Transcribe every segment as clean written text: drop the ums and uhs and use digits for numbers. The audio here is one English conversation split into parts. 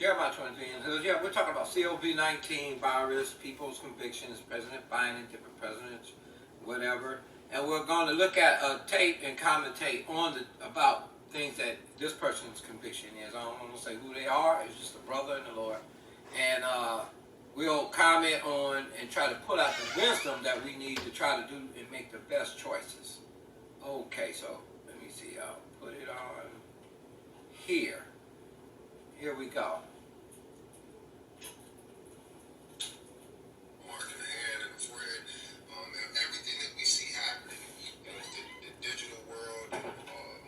Jeremiah 23. And so, yeah, we're talking about COVID-19 virus, people's convictions, President Biden, different presidents, whatever. And we're going to look at a tape and commentate on about things that this person's conviction is. I don't want to say who they are. It's just a brother in the Lord. And we'll comment on and try to pull out the wisdom that we need to try to do and make the best choices. Okay, so let me see. I'll put it on here. Here we go. Mark in the hand and the forehead. Everything that we see happening, the digital world,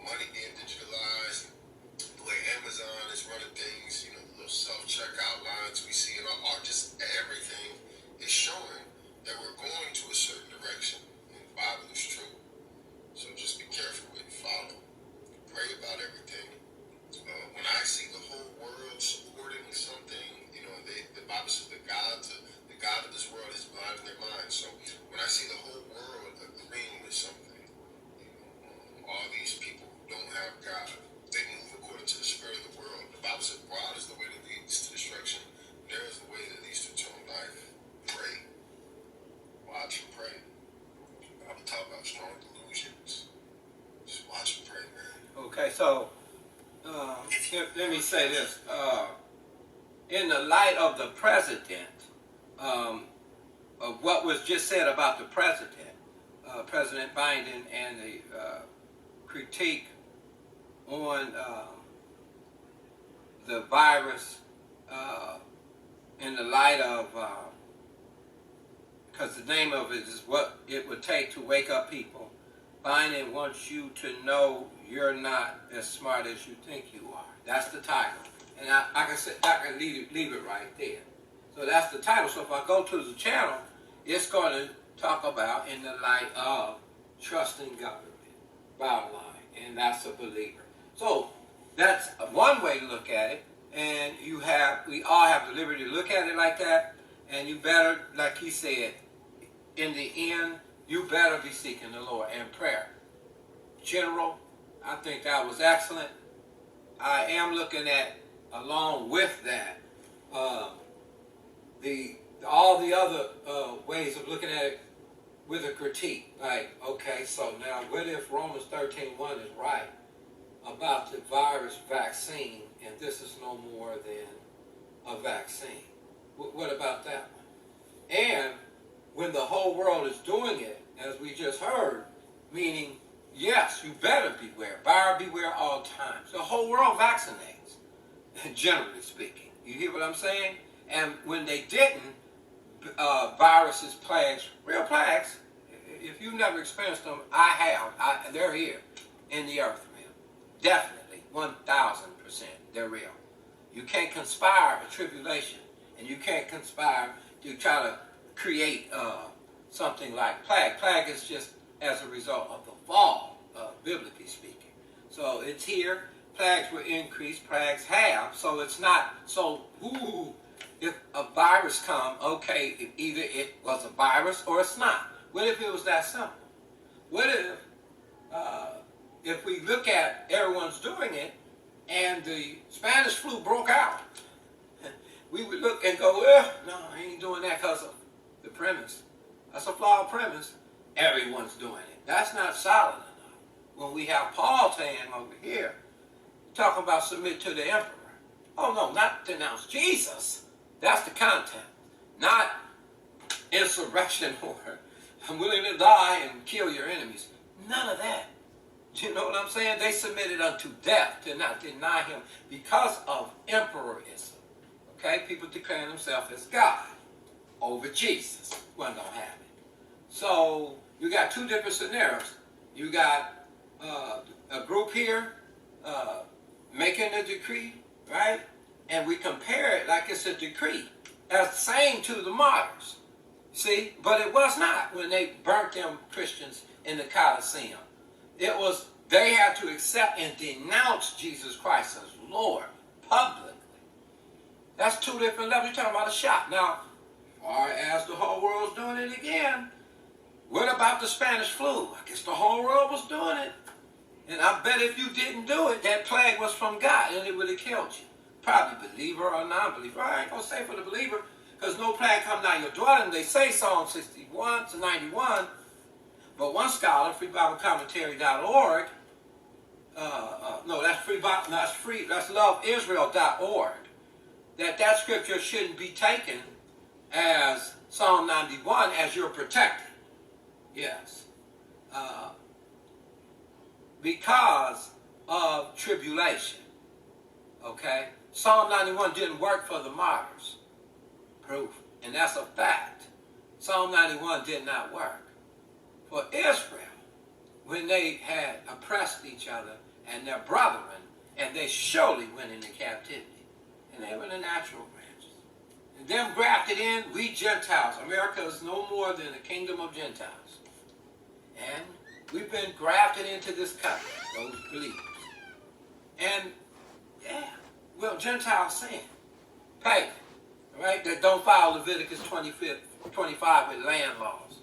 money being digitalized, the way Amazon is running things, the little self-checkout lines we see in our art, just everything is showing that we're going to a certain direction. And the Bible is true. So just be careful what you follow. Pray about everything. When I see the whole world supporting something, the Bible says the God of this world is blind in their minds. So when I see the whole world agreeing with something, all these people who don't have God, they move according to the spirit of the world. The Bible says broad is the way that leads to destruction. There is the way that leads to eternal life. Pray. Watch and pray. I'm talking about strong delusions. Just watch and pray, man. Okay, so let me say this. In the light of the president, of what was just said about the president, President Biden, and the critique on the virus in the light of, because the name of it is what it would take to wake up people. Biden wants you to know you're not as smart as you think you are. That's the title. And I can leave it right there. So that's the title. So if I go to the channel, it's going to talk about in the light of trusting government, bottom line. And that's a believer. So that's one way to look at it. And we all have the liberty to look at it like that. And you better, like he said, in the end, you better be seeking the Lord in prayer. General, I think that was excellent. I am looking at, along with that, all the other ways of looking at it with a critique. Like, okay, so now what if Romans 13:1 is right about the virus vaccine, and this is no more than a vaccine? What about that one? And when the whole world is doing it, as we just heard, meaning, yes, you better beware. Buyer beware all times. The whole world vaccinates, generally speaking. You hear what I'm saying? And when they didn't, viruses, plagues, real plagues, if you've never experienced them, I have. They're here in the earth realm. Definitely, 1,000%, they're real. You can't conspire a tribulation, and you can't conspire to try to create something like plague. Plague is just as a result of the fall, biblically speaking. So it's here. Plagues will increase. Plagues have. So it's not so, if a virus come, okay, either it was a virus or it's not. What if it was that simple? What if we look at everyone's doing it and the Spanish flu broke out? We would look and go, no, I ain't doing that because of the premise. That's a flawed premise. Everyone's doing it. That's not solid enough. When we have Paul saying over here, talking about submit to the emperor. Oh no, not denounce Jesus. That's the content. Not insurrection or I'm willing to die and kill your enemies. None of that. You know what I'm saying? They submitted unto death to not deny him because of emperorism. Okay? People declaring themselves as God over Jesus. Wasn't going to happen. So you got two different scenarios. You got a group here making a decree, right? And we compare it like it's a decree as the same to the martyrs. See? But it was not when they burnt them Christians in the Colosseum. It was, they had to accept and denounce Jesus Christ as Lord publicly. That's two different levels. You're talking about a shot. Now, or as the whole world's doing it again, what about the Spanish flu? I guess the whole world was doing it. And I bet if you didn't do it, that plague was from God and it would have killed you. probably believer or non-believer. I ain't going to say for the believer, because no plague come nigh your dwelling. They say Psalm 61 to 91, but one scholar, freebiblecommentary.org, no, that's loveisrael.org, that scripture shouldn't be taken as Psalm 91 as you're protected. Yes. Because of tribulation. Okay? Psalm 91 didn't work for the martyrs. Proof. And that's a fact. Psalm 91 did not work for Israel when they had oppressed each other and their brethren, and they surely went into captivity. And they were the natural branches. And them grafted in, we Gentiles. America is no more than a kingdom of Gentiles. And we've been grafted into this country, those believers. And, yeah, well, Gentiles sin. Pagan, right? That don't follow Leviticus 25 with land laws.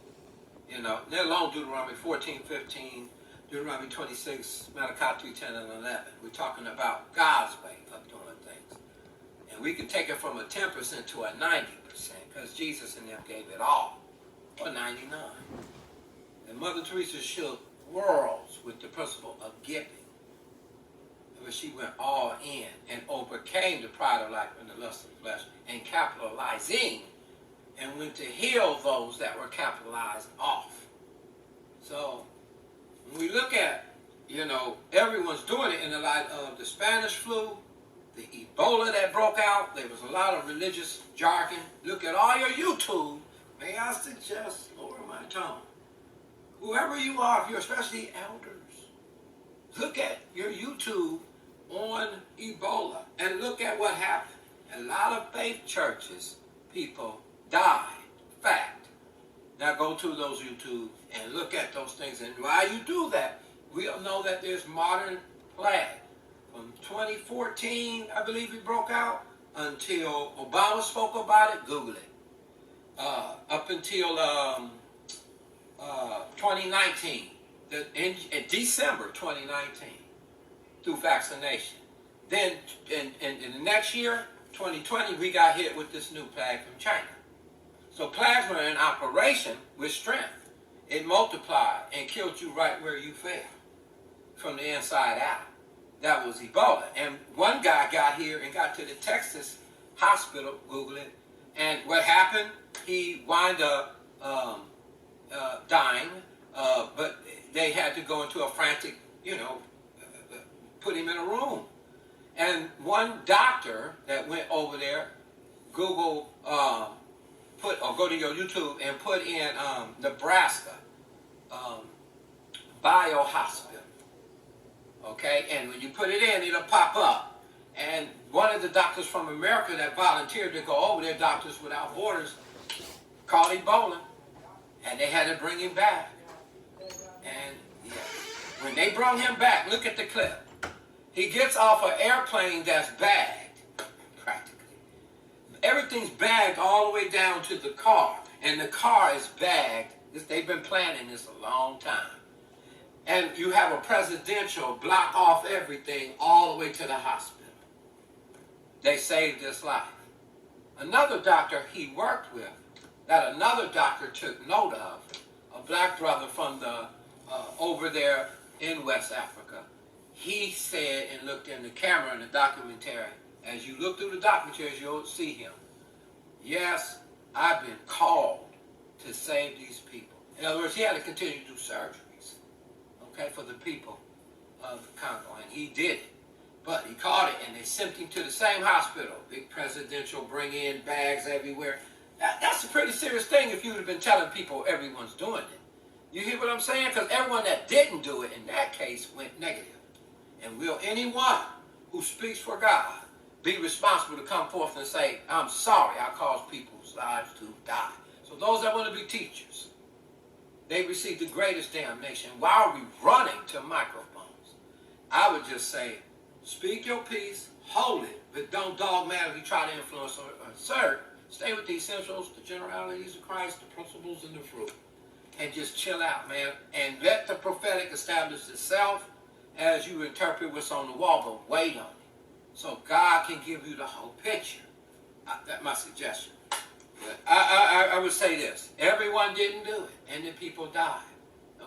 You know, let alone Deuteronomy 14, 15, Deuteronomy 26, Malachi 3, 10, and 11. We're talking about God's way of doing things. And we can take it from a 10% to a 90%, because Jesus and them gave it all, or 99. And Mother Teresa shook worlds with the principle of giving. But she went all in and overcame the pride of life and the lust of the flesh, and capitalizing, and went to heal those that were capitalized off. So when we look at, you know, everyone's doing it in the light of the Spanish flu, the Ebola that broke out. There was a lot of religious jargon. Look at all your YouTube. May I suggest lower my tone? Whoever you are, if you're especially elders, look at your YouTube on Ebola and look at what happened. A lot of faith churches, people died. Fact. Now go to those YouTube and look at those things. And while you do that, we'll know that there's modern plague. From 2014, I believe it broke out, until Obama spoke about it. Google it. Up until 2019, in December 2019, through vaccination. Then in the next year, 2020, we got hit with this new plague from China. So plagues were in operation with strength. It multiplied and killed you right where you fell, from the inside out. That was Ebola. And one guy got here and got to the Texas hospital, Google it, and what happened, he wound up dying, but they had to go into a frantic, put him in a room. And one doctor that went over there, go to your YouTube and put in Nebraska Bio Hospital. Okay, and when you put it in, it'll pop up. And one of the doctors from America that volunteered to go over there, Doctors Without Borders, called Ebola, and they had to bring him back. And yeah, when they brought him back, look at the clip. He gets off an airplane that's bagged, practically. Everything's bagged all the way down to the car, and the car is bagged. They've been planning this a long time. And you have a presidential block off everything all the way to the hospital. They saved his life. Another doctor he worked with, that another doctor took note of, a black brother from the over there in West Africa, he said and looked in the camera in the documentary. As you look through the documentaries, you'll see him. Yes, I've been called to save these people. In other words, he had to continue to do surgeries, okay, for the people of Congo, and he did it. But he caught it, and they sent him to the same hospital. Big presidential, bring in bags everywhere. That's a pretty serious thing if you would have been telling people everyone's doing it. You hear what I'm saying? Because everyone that didn't do it in that case went negative. And will anyone who speaks for God be responsible to come forth and say, I'm sorry I caused people's lives to die? So those that want to be teachers, they receive the greatest damnation. Why are we running to microphones? I would just say, speak your piece, hold it, but don't dogmatically try to influence or assert. Stay with the essentials, the generalities of Christ, the principles, and the fruit. And just chill out, man. And let the prophetic establish itself as you interpret what's on the wall, but wait on it. so God can give you the whole picture. That's my suggestion. But I would say this. Everyone didn't do it, and then people died.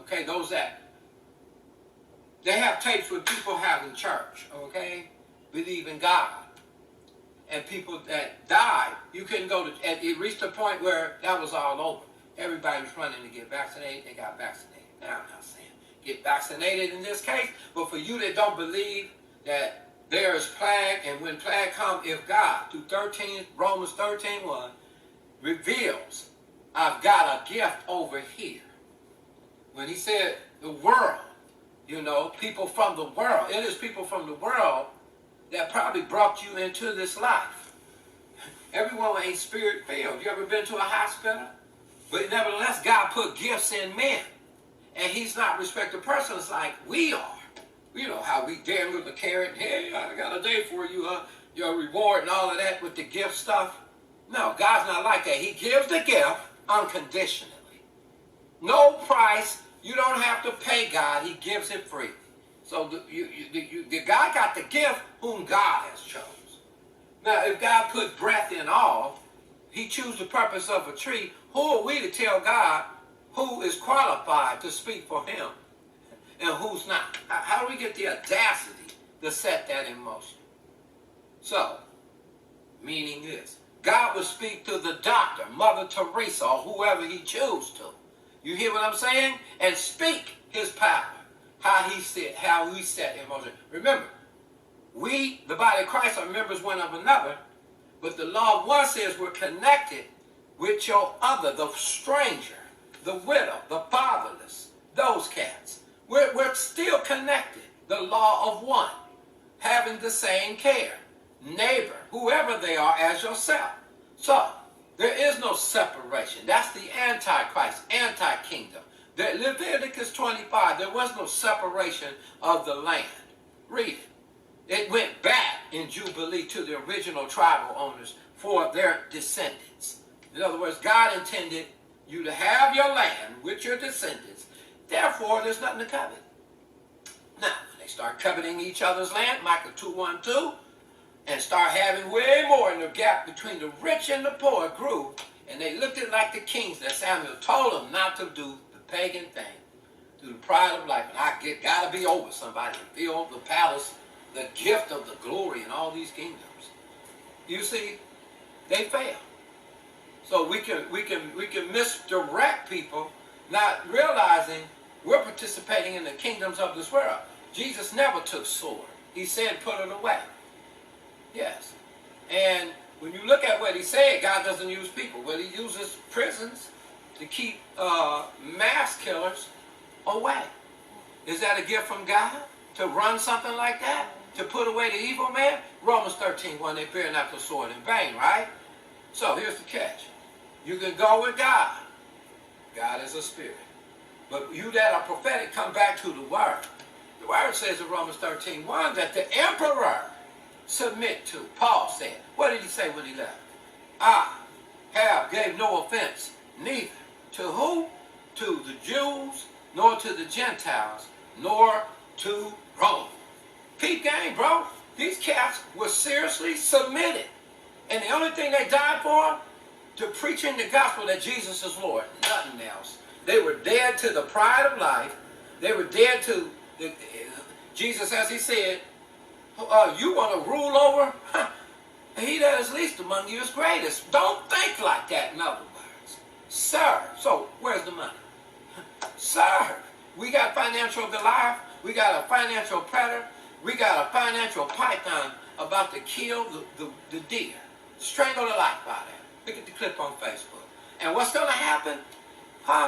Okay, those that, they have tapes with people having church, okay, believe in God. And people that died, you couldn't go to, and it reached a point where that was all over. Everybody was running to get vaccinated, they got vaccinated. Now I'm not saying get vaccinated in this case, but for you that don't believe that there is plague, and when plague comes, if God, through Romans 13:1, reveals, I've got a gift over here. When he said the world, you know, people from the world, it is people from the world that probably brought you into this life. Everyone ain't spirit filled. You ever been to a hospital? But nevertheless, God put gifts in men. And he's not respected persons like we are. You know how we dangle the carrot. Hey, I got a day for you, your reward and all of that with the gift stuff. No, God's not like that. He gives the gift unconditionally. No price. You don't have to pay God. He gives it free. So the God got the gift whom God has chose. Now, if God put breath in all, he chose the purpose of a tree. Who are we to tell God who is qualified to speak for him and who's not? How do we get the audacity to set that in motion? So, meaning this, God will speak to the doctor, Mother Teresa, or whoever he chose to. You hear what I'm saying? And speak his power, how he set in motion. Remember, we, the body of Christ, are members one of another, but the law of one says we're connected with your other, the stranger, the widow, the fatherless, those cats. We're still connected. The law of one, having the same care, neighbor, whoever they are, as yourself. So, there is no separation. That's the Antichrist, anti-kingdom. Leviticus 25, there was no separation of the land. Read it. It went back in Jubilee to the original tribal owners for their descendants. In other words, God intended you to have your land with your descendants. Therefore, there's nothing to covet. Now, when they start coveting each other's land, Micah 2:1-2, and start having way more, in the gap between the rich and the poor grew, and they looked at it like the kings that Samuel told them not to do the pagan thing, through the pride of life. And I gotta be over somebody to fill the palace, the gift of the glory in all these kingdoms. You see, they fail. So we can misdirect people, not realizing we're participating in the kingdoms of this world. Jesus never took sword. He said, put it away. Yes. And when you look at what he said, God doesn't use people. Well, he uses prisons to keep mass killers away. Is that a gift from God? To run something like that? To put away the evil man? Romans 13:1, they bear not the sword in vain, right? So here's the catch. You can go with God. God is a spirit. But you that are prophetic, come back to the word. The word says in Romans 13:1 that the emperor submit to. Paul said. What did he say when he left? Gave no offense, neither to who? To the Jews, nor to the Gentiles, nor to Rome. Peep game, bro. These cats were seriously submitted. And the only thing they died for? To preaching the gospel that Jesus is Lord. Nothing else. They were dead to the pride of life. They were dead to Jesus, as he said, you want to rule over? He that is least among you is greatest. Don't think like that, in other words. Serve. So, where's the money? Serve. We got financial Goliath. We got a financial predator. We got a financial python about to kill the deer. Strangle the life out of it. Look at the clip on Facebook. And what's going to happen?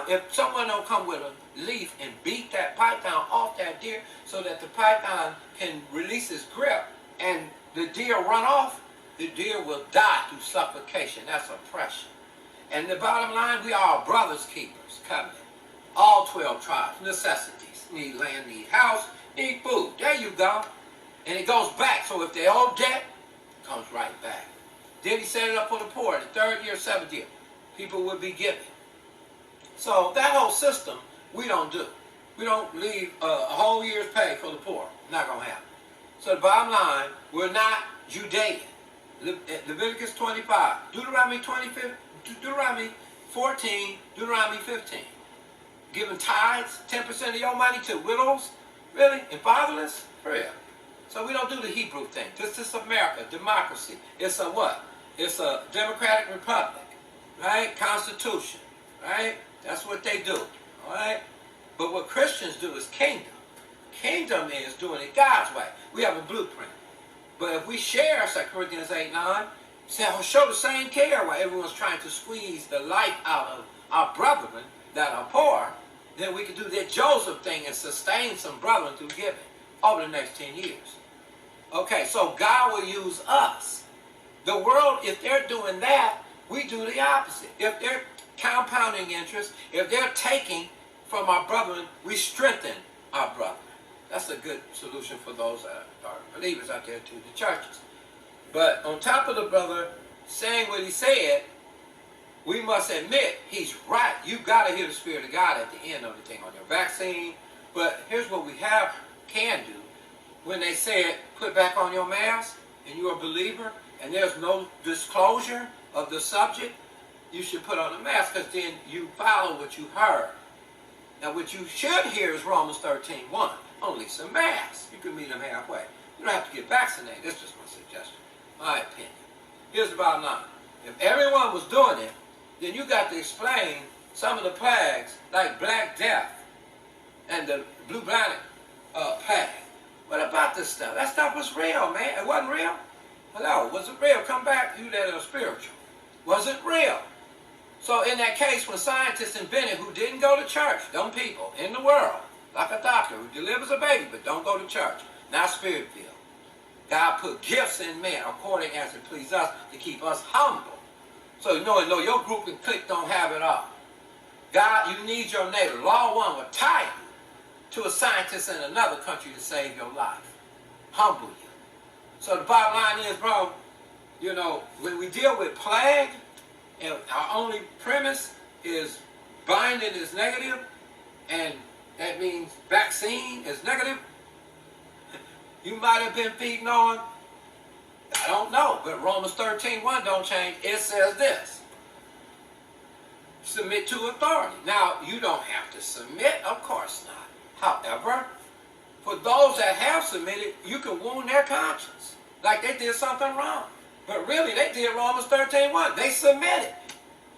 If someone don't come with a leaf and beat that python off that deer so that the python can release its grip and the deer run off, the deer will die through suffocation. That's oppression. And the bottom line, we are brothers keepers, covenant. All 12 tribes, necessities. Need land, need house, need food. There you go. And it goes back. So if they owe debt, it comes right back. Then he set it up for the poor. The 3rd year, 7th year, people would be giving. So that whole system, we don't do. We don't leave a whole year's pay for the poor. Not going to happen. So the bottom line, we're not Judean. Leviticus 25, Deuteronomy 14, Deuteronomy 15. Giving tithes, 10% of your money to widows, really, and fatherless, for real. So we don't do the Hebrew thing. This is America, democracy. It's a what? It's a democratic republic, right? Constitution, right? That's what they do, all right? But what Christians do is kingdom. Kingdom is doing it God's way. We have a blueprint. But if we share 2 Corinthians 8:9, show the same care while everyone's trying to squeeze the life out of our brethren that are poor, then we can do that Joseph thing and sustain some brethren through giving over the next 10 years. Okay, so God will use us. The world, if they're doing that, we do the opposite. If they're compounding interest, if they're taking from our brethren, we strengthen our brethren. That's a good solution for those that are believers out there to the churches. But on top of the brother saying what he said, we must admit he's right. You got to hear the Spirit of God at the end of the thing on your vaccine. But here's what we can do. When they said, put back on your mask, and you're a believer, and there's no disclosure of the subject, you should put on a mask, because then you follow what you heard. Now what you should hear is Romans 13:1. Only some masks. You can meet them halfway. You don't have to get vaccinated. That's just my suggestion. My opinion. Here's the bottom line. If everyone was doing it, then you got to explain some of the plagues, like Black Death and the Blue Planet plague. What about this stuff? That stuff was real, man. It wasn't real? Hello, was it real? Come back, you that are spiritual. Was it real? So in that case, when scientists invented who didn't go to church, them people in the world, like a doctor who delivers a baby but don't go to church, not spirit-filled. God put gifts in men according as it pleases us to keep us humble. So you know your group and clique don't have it all. God, you need your neighbor. Law 1 will tie you to a scientist in another country to save your life. Humble you. So the bottom line is, bro, you know, when we deal with plague, and our only premise is binding is negative, and that means vaccine is negative. You might have been feeding on, I don't know, but Romans 13:1 don't change. It says this. Submit to authority. Now, you don't have to submit, of course not. However, for those that have submitted, you can wound their conscience, like they did something wrong. But really, they did Romans 13:1. They submitted.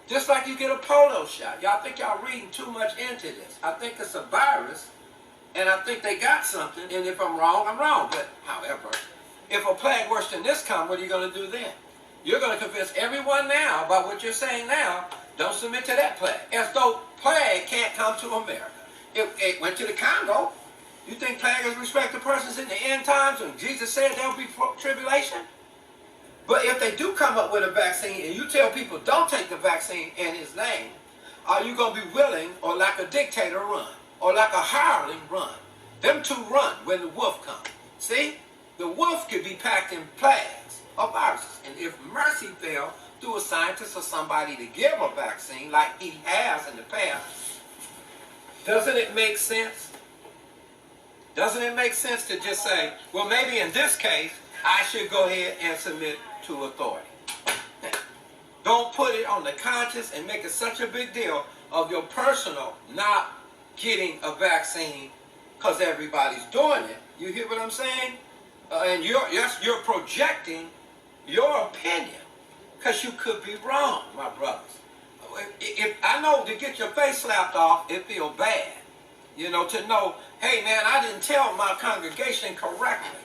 Just like you get a polio shot. Y'all think y'all reading too much into this. I think it's a virus, and I think they got something, and if I'm wrong, I'm wrong. But, however, if a plague worse than this comes, what are you going to do then? You're going to convince everyone now about what you're saying now, don't submit to that plague. As though plague can't come to America. It went to the Congo. You think plague is respect to persons in the end times when Jesus said there'll be tribulation? But if they do come up with a vaccine and you tell people don't take the vaccine in his name, are you going to be willing, or like a dictator run, or like a hireling run? Them two run when the wolf comes. See? The wolf could be packed in plagues or viruses. And if mercy fail through a scientist or somebody to give a vaccine like he has in the past, doesn't it make sense? Doesn't it make sense to just say, well, maybe in this case, I should go ahead and submit to authority. Now, don't put it on the conscience and make it such a big deal of your personal not getting a vaccine because everybody's doing it. You hear what I'm saying? And you're projecting your opinion because you could be wrong, my brothers. If I know to get your face slapped off, it feels bad. You know, to know, hey man, I didn't tell my congregation correctly.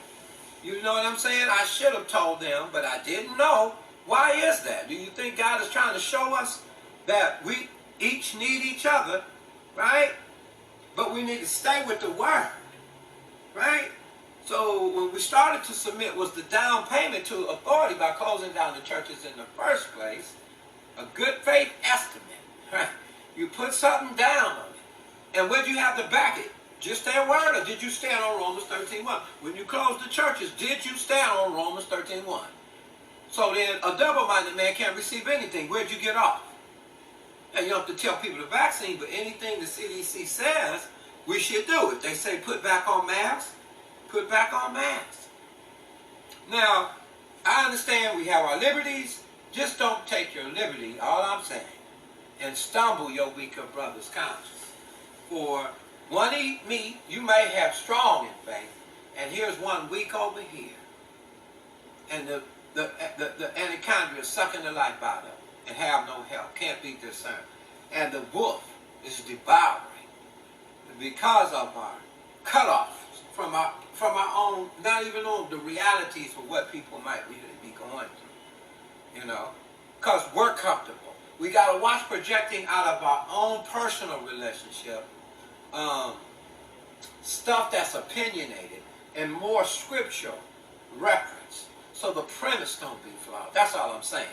You know what I'm saying? I should have told them, but I didn't know. Why is that? Do you think God is trying to show us that we each need each other, right? But we need to stay with the word, right? So when we started to submit was the down payment to authority by closing down the churches in the first place. A good faith estimate, right? You put something down on it. And where'd you have to back it? Just their word, or did you stand on Romans 13:1? When you closed the churches, did you stand on Romans 13:1? So then a double-minded man can't receive anything. Where'd you get off? And you don't have to tell people the vaccine, but anything the CDC says, we should do. If they say put back on masks, put back on masks. Now, I understand we have our liberties. Just don't take your liberty, all I'm saying, and stumble your weaker brother's conscience. For one eat meat, you may have strong in faith, and here's one weak over here. And the anaconda is sucking the life out of it and have no help, can't be discerned. And the wolf is devouring because of our cutoffs from our own, not even on the realities of what people might really be going through, you know, because we're comfortable. We got to watch projecting out of our own personal relationship stuff that's opinionated and more scriptural reference. So the premise don't be flawed. That's all I'm saying.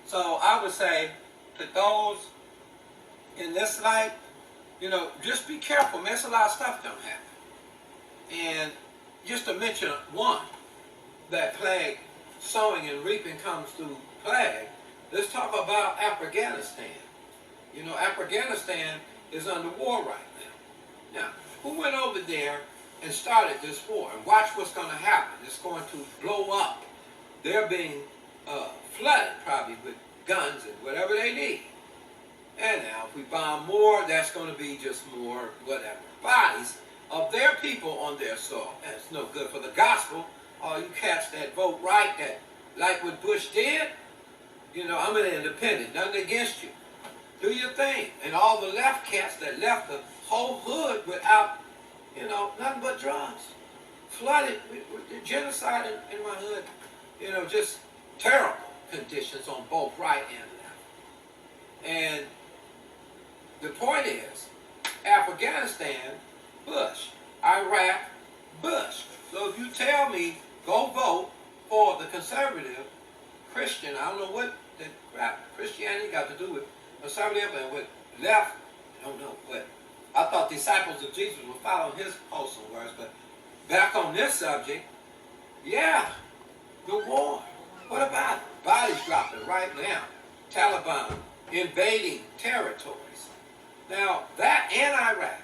So I would say to those in this light, you know, just be careful, man. There's a lot of stuff don't happen. And just to mention one, that plague, sowing and reaping comes through plague. Let's talk about Afghanistan. You know, Afghanistan is under war right now. Now, who went over there and started this war? And watch what's going to happen. It's going to blow up. They're being flooded probably with guns and whatever they need. And now if we bomb more, that's going to be just more whatever. Bodies of their people on their soil. And it's no good for the gospel. All you cats that vote right, that like what Bush did, you know, I'm an independent, nothing against you. Do your thing. And all the left cats that left the whole hood without, you know, nothing but drugs. Flooded with genocide in my hood. You know, just terrible conditions on both right and left. And the point is, Afghanistan, Bush. Iraq, Bush. So if you tell me, go vote for the conservative Christian, I don't know what the crap Christianity got to do with conservative and with left, I don't know what. I thought disciples of Jesus would follow his wholesome words, but back on this subject, yeah, the war. What about it? Bodies dropping right now. Taliban invading territories. Now, that and Iraq.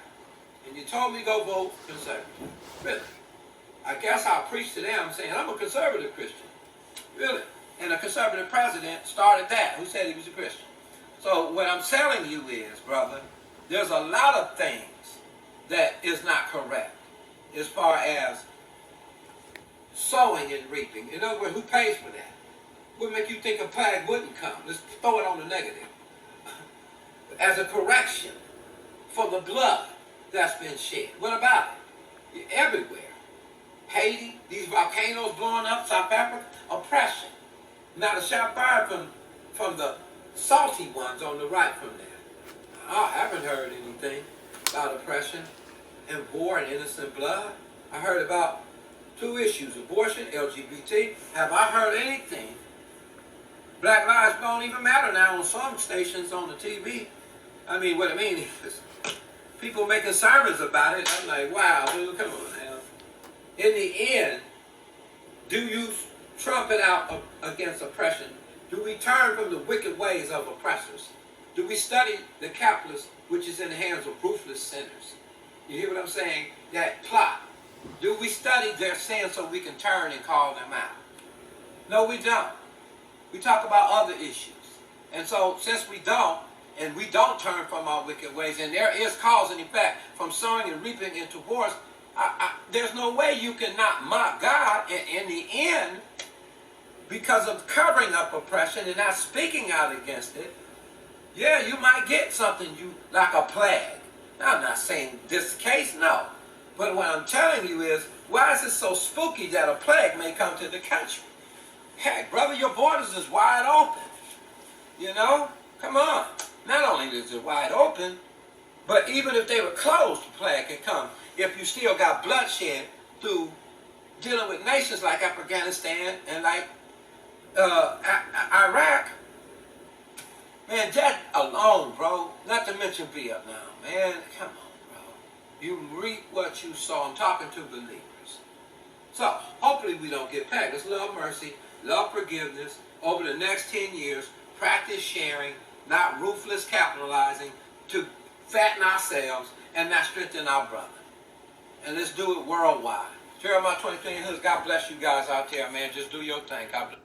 And you told me go vote conservative. Really? I guess I'll preach to them saying, I'm a conservative Christian. Really? And a conservative president started that. Who said he was a Christian? So what I'm telling you is, brother, there's a lot of things that is not correct as far as sowing and reaping. In other words, who pays for that? What make you think a plague wouldn't come? Let's throw it on the negative. As a correction for the blood that's been shed. What about it? Everywhere. Haiti, these volcanoes blowing up, South Africa, oppression. Not a shot fired from the salty ones on the right from there. I haven't heard anything about oppression and war and innocent blood. I heard about two issues, abortion, LGBT. Have I heard anything? Black lives don't even matter now on some stations on the TV. I mean, what I mean is people making sermons about it. I'm like, wow, dude, come on now. In the end, do you trumpet out against oppression? Do we turn from the wicked ways of oppressors? Do we study the capitalist, which is in the hands of ruthless sinners? You hear what I'm saying? That plot. Do we study their sins so we can turn and call them out? No, we don't. We talk about other issues. And so, since we don't, and we don't turn from our wicked ways, and there is cause and effect from sowing and reaping into wars, there's no way you cannot mock God in the end because of covering up oppression and not speaking out against it. Yeah, you might get something like a plague. Now, I'm not saying this case, no. But what I'm telling you is, why is it so spooky that a plague may come to the country? Heck, brother, your borders is wide open. You know? Come on. Not only is it wide open, but even if they were closed, the plague can come. If you still got bloodshed through dealing with nations like Afghanistan and like Iraq, man, that alone, bro, not to mention Vietnam, man, come on, bro. You reap what you sow. I'm talking to believers. So, hopefully we don't get packed. Let's love mercy, love forgiveness. Over the next 10 years, practice sharing, not ruthless capitalizing, to fatten ourselves and not strengthen our brother. And let's do it worldwide. Fairmont 2020 Hoods, God bless you guys out there, man. Just do your thing. God bless.